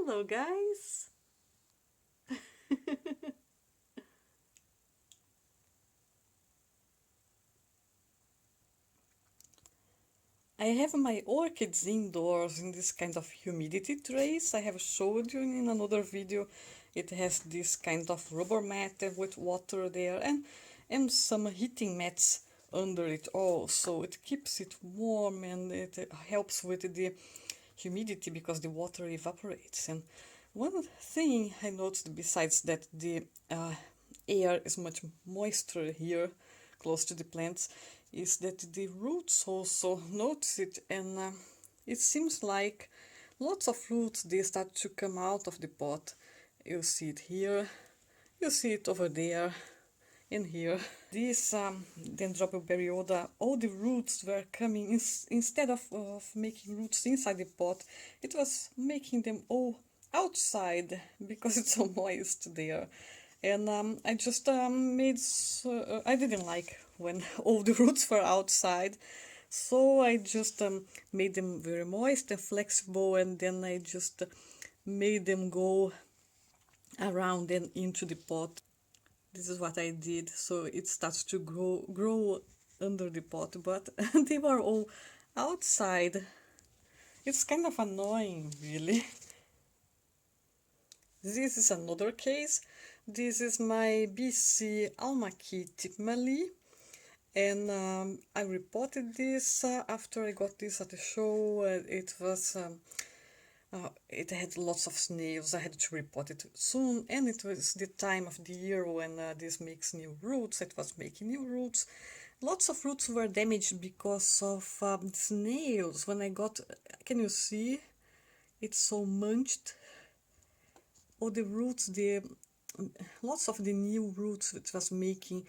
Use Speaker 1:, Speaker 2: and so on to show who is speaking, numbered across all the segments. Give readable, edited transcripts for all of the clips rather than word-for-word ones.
Speaker 1: Hello, guys! I have my orchids indoors in this kind of humidity trays. I have showed you in another video. It has this kind of rubber mat with water there and some heating mats under it also. It keeps it warm and it helps with the humidity because the water evaporates. And one thing I noticed besides that the air is much moisture here close to the plants is that the roots also notice it, and it seems like lots of roots they start to come out of the pot. You see it here, you see it over there, in here. This Dendrobioberiota, all the roots were coming instead of making roots inside the pot, it was making them all outside because it's so moist there. And I just I didn't like when all the roots were outside, so I just made them very moist and flexible, and then I just made them go around and into the pot. This is what I did, so it starts to grow under the pot, but they were all outside. It's kind of annoying, really. This is another case. This is my BC Almaki Tipmali, and I reported this after I got this at the show. It had lots of snails. I had to report it soon, and it was the time of the year when this makes new roots. It was making new roots. Lots of roots were damaged because of snails. When I got, can you see? It's so munched. All the roots, lots of the new roots it was making,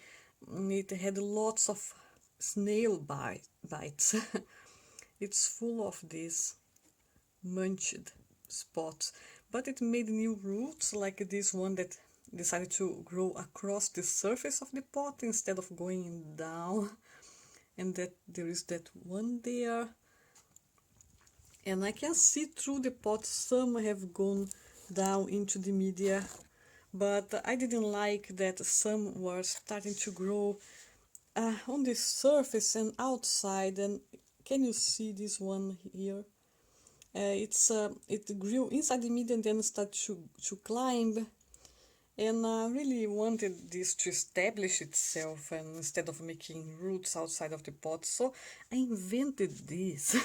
Speaker 1: it had lots of snail bites. It's full of these munched spots, but it made new roots like this one that decided to grow across the surface of the pot instead of going down, and that there is that one there, and I can see through the pot some have gone down into the media, but I didn't like that some were starting to grow on the surface and outside. And can you see this one here? It grew inside the media and then started to climb, and really wanted this to establish itself, and instead of making roots outside of the pot, so I invented this.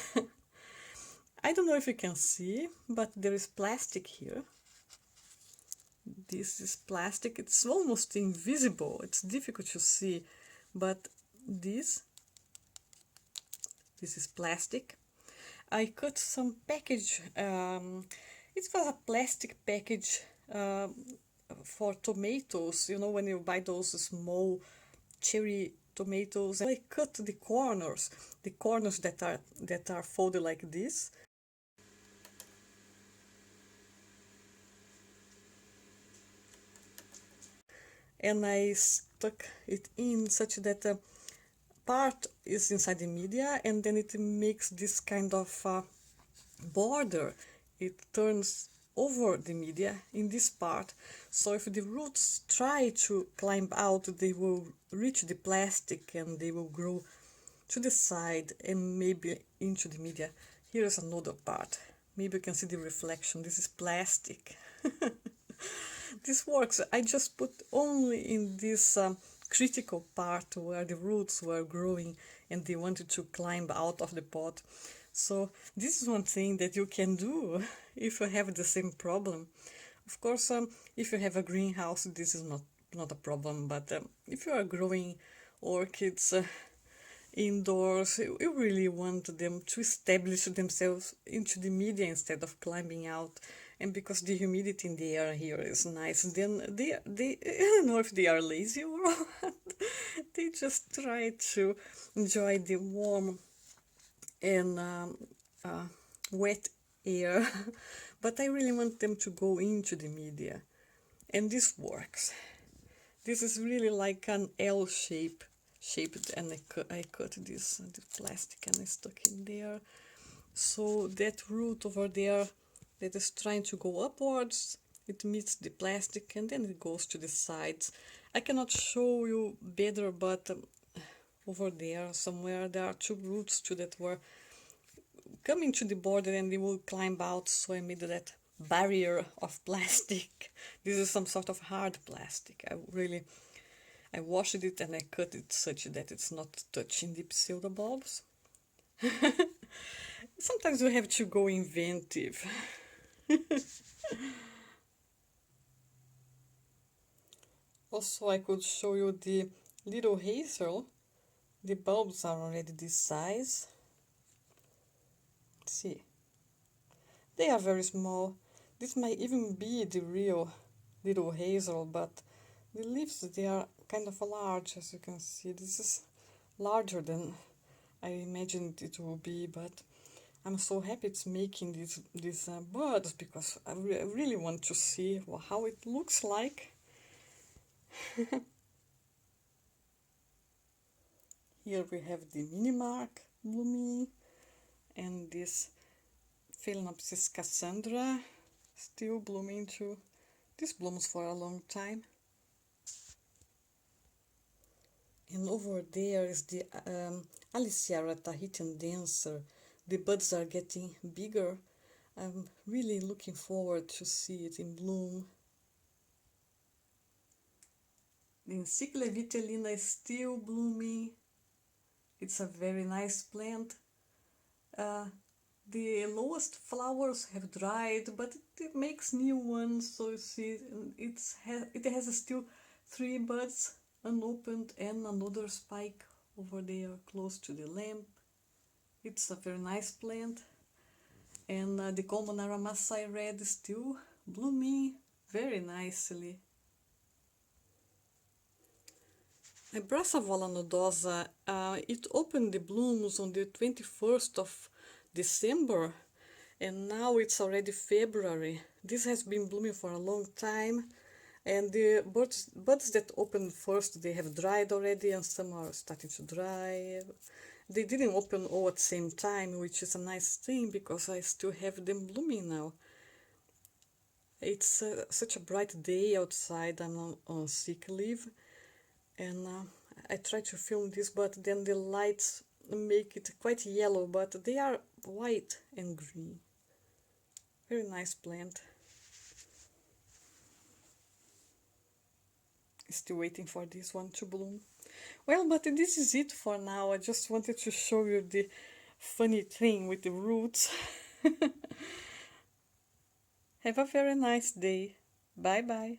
Speaker 1: I don't know if you can see, but there is plastic here. This is plastic. It's almost invisible. It's difficult to see, but this is plastic. I cut some package. It was a plastic package for tomatoes. You know, when you buy those small cherry tomatoes. I cut the corners that are folded like this. And I stuck it in such that part is inside the media, and then it makes this kind of border. It turns over the media in this part, so if the roots try to climb out, they will reach the plastic and they will grow to the side and maybe into the media. Here is another part. Maybe you can see the reflection. This is plastic. This works. I just put only in this critical part where the roots were growing and they wanted to climb out of the pot. So this is one thing that you can do if you have the same problem. Of course, if you have a greenhouse, this is not a problem, but if you are growing orchids indoors, you really want them to establish themselves into the media instead of climbing out. And because the humidity in the air here is nice, then they I don't know if they are lazy or what. They just try to enjoy the warm and wet air. But I really want them to go into the media, and this works. This is really like an L shaped, and I cut this the plastic and I stuck in there, so that root over there that is trying to go upwards. It meets the plastic and then it goes to the sides. I cannot show you better, but over there somewhere there are two roots too that were coming to the border and they will climb out, so I made that barrier of plastic. This is some sort of hard plastic. I washed it and I cut it such that it's not touching the pseudobulbs. Sometimes you have to go inventive. Also, I could show you the little hazel. The bulbs are already this size. See, they are very small. This might even be the real little hazel, but the leaves, they are kind of large, as you can see. This is larger than I imagined it will be, but I'm so happy it's making these buds, because I really want to see how it looks like. Here we have the mini-mark blooming, and this Phalaenopsis Cassandra still blooming too. This blooms for a long time. And over there is the Aliciara Tahitian Dancer. The buds are getting bigger. I'm really looking forward to see it in bloom. The Encycla vitellina is still blooming. It's a very nice plant. The lowest flowers have dried, but it makes new ones. So you see, it has still 3 buds unopened and another spike over there close to the lamp. It's a very nice plant. And the common Aramasai red is still blooming very nicely. My Brassavola nodosa, it opened the blooms on the 21st of December, and now it's already February. This has been blooming for a long time, and the buds that opened first, they have dried already, and some are starting to dry. They didn't open all at the same time, which is a nice thing, because I still have them blooming now. It's such a bright day outside. I'm on sick leave, and I try to film this, but then the lights make it quite yellow, but they are white and green. Very nice plant. Still waiting for this one to bloom. Well, but this is it for now. I just wanted to show you the funny thing with the roots. Have a very nice day. Bye bye.